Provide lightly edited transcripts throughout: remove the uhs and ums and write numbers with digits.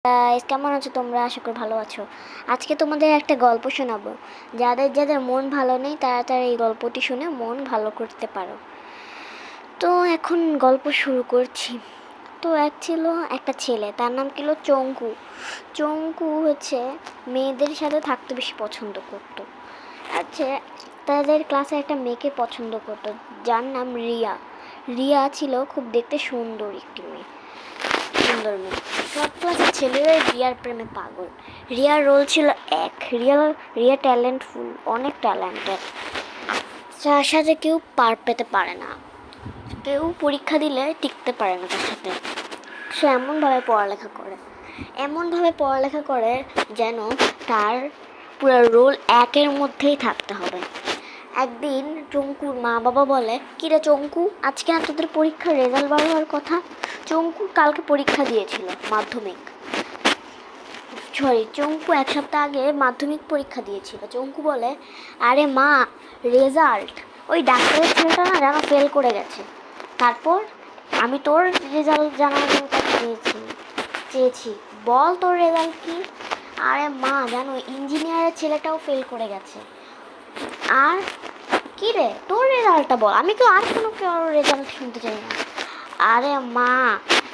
Guys, কেমন আছো তোমরা? আশা করি ভালো আছো। আজকে তোমাদের একটা গল্প শোনাবো। যাদের যাদের মন ভালো নেই তারা তারা এই গল্পটি শুনে মন ভালো করতে পারো। তো এখন গল্প শুরু করছি। তো ছিল একটা ছেলে, তার নাম ছিল চঙ্কু। চঙ্কু হচ্ছে মেয়েদের সাথে থাকতে বেশি পছন্দ করতো। আচ্ছা, তাদের ক্লাসে একটা মেয়েকে পছন্দ করতো, যার নাম রিয়া। রিয়া ছিল খুব দেখতে সুন্দর একটি মেয়ে, সুন্দর মেয়ে। সব ক্লাসের ছেলেরাই রিয়ার প্রেমে পাগল। রিয়ার রোল ছিল রিয়া ট্যালেন্টফুল, অনেক ট্যালেন্টেড। তার সাথে কেউ পার পেতে পারে না, কেউ পরীক্ষা দিলে টিকতে পারে না তার সাথে। সে এমনভাবে পড়ালেখা করে যেন তার পুরো রোল একের মধ্যেই থাকতে হবে। একদিন চঙ্কুর মা বাবা বলে, কিরে চঙ্কু, আজকে না তোদের পরীক্ষার রেজাল্ট বার হওয়ার কথা। চঙ্কু কালকে পরীক্ষা দিয়েছিল মাধ্যমিক। চঙ্কু এক সপ্তাহ আগে মাধ্যমিক পরীক্ষা দিয়েছিল। চঙ্কু বলে, আরে মা, রেজাল্ট ওই ডাক্তারের ছেলেটা না যেন ফেল করে গেছে। তারপর আমি তোর রেজাল্ট জানার জন্য চেয়েছি, বল তোর রেজাল্ট কি? আরে মা, জানো ইঞ্জিনিয়ারের ছেলেটাও ফেল করে গেছে। আর কি রে, তোর রেজাল্টটা বল, আমি তো আর কোনো কেউ রেজাল্ট শুনতে চাই না। আরে মা,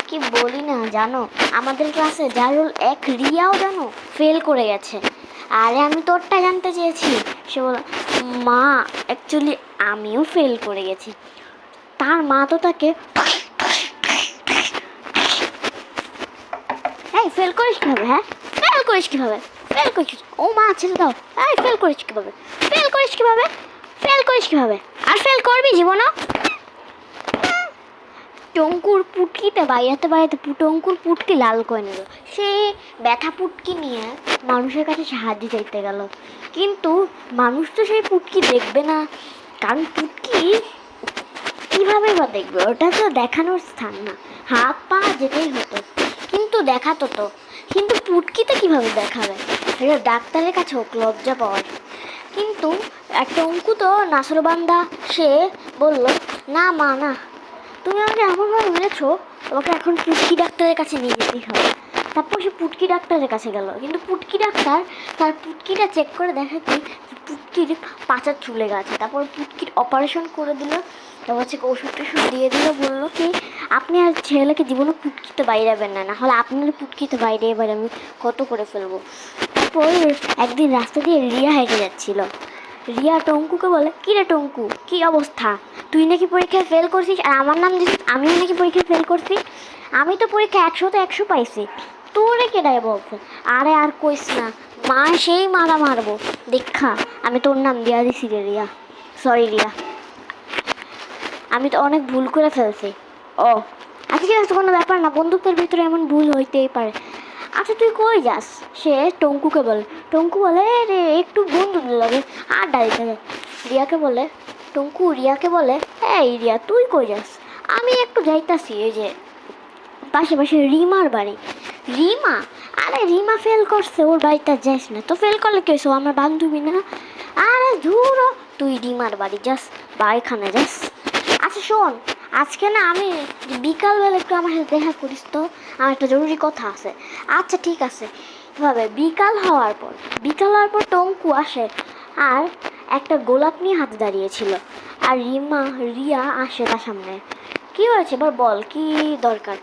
কি বলি না, জানো আমাদের ক্লাসে যার রোল এক রিয়াও জানো ফেল করে গেছে। আরে আমি তোরটা জানতে চেয়েছি। সে বলল, মা অ্যাকচুয়ালি আমিও ফেল করে গেছি। তার মা তো তাকে, এই ফেল করিস কীভাবে? হ্যাঁ, ফেল করিস কীভাবে? ফেল করিস? ও মা, ছেড়ে দাও। এই ফেল করিস কীভাবে? ফেল করিস কীভাবে? ফেল করিস কীভাবে? আর ফেল করবি জীবনও? টঙ্কুর পুটকিতে বাইরাতে টঙ্কুর পুটকি লাল করে নিল। সে ব্যথা পুটকি নিয়ে মানুষের কাছে সাহায্য চাইতে গেল, কিন্তু মানুষ তো সেই পুটকি দেখবে না, কারণ পুটকি কীভাবে বা দেখবে? ওটা তো দেখানোর স্থান না। হাত পা যেতেই হতো, কিন্তু দেখাতো তো, কিন্তু পুটকিতে কীভাবে দেখাবে? এটা ডাক্তারের কাছে হোক লজ্জা পাওয়ার। কিন্তু একটা টঙ্কু তো নাসরবান্দা, সে বলল, না মা না, তুমি আমাকে এমনভাবে মেরেছো, তোমাকে এখন পুটকি ডাক্তারের কাছে নিয়ে যেতেই হবে। তারপর সে পুটকি ডাক্তারের কাছে গেল, কিন্তু পুটকি ডাক্তার তার পুটকিটা চেক করে দেখে কি পুটকির পাচার চুলে গেছে। তারপর পুটকির অপারেশন করে দিল, তারপর হচ্ছে ওষুধ টষুধ দিয়ে দিল, বললো কি আপনি আর ছেলেকে জীবনে পুটকিতে বাইরাবেন না, নাহলে আপনার পুটকিতে বাইরে এবার আমি কত করে ফেলবো। তারপর একদিন রাস্তা দিয়ে রিয়া হেঁটে যাচ্ছিল। রিয়া টঙ্কুকে বলে, কী রে টঙ্কু, কী অবস্থা? তুই নাকি পরীক্ষায় ফেল করছিস, আর আমার নাম দিস আমিও নাকি পরীক্ষায় ফেল করছি। আমি তো পরীক্ষা 100-তে 100 পাইছি, তোরে কেডাই বলছে? আরে আর কইস না, মা সেই মারা মারবো দেখা, আমি তোর নাম দিয়া দিছি রে রিয়া। সরি রিয়া, আমি তো অনেক ভুল করে ফেলছি। ও আচ্ছা, ঠিক আছে, কোনো ব্যাপার না, বন্ধুত্বের ভিতরে এমন ভুল হইতেই পারে। আচ্ছা তুই কই যাস? সে টঙ্কুকে বলে। টঙ্কু বলে, রে একটু বন্ধুদের লাগে আড্ডা দিতে যায়। রিয়াকে বলে, এই রিয়া তুই কই যাস? আমি একটু যাইতাছি, এই যে পাশে রিমার বাড়ি। রিমা? আরে রিমা ফেল করছে, ওর বাড়িতে যাস না তো, ফেল করলে কেসো আমার বান্ধবী না? আরে ধুরো, তুই রিমার বাড়ি যাস, বাড়িখানে যাস। আচ্ছা শোন, আজকে না আমি বিকালবেলা একটু আমার সাথে দেখা করিস তো, আমার একটা জরুরি কথা আছে। আচ্ছা ঠিক আছে। এভাবে বিকাল হওয়ার পর টঙ্কু আসে, আর একটা গোলাপ নিয়ে হাতে দাঁড়িয়েছিল। আর রিয়া আসে তার সামনে। কি হয়েছে এবার বল, কি দরকার?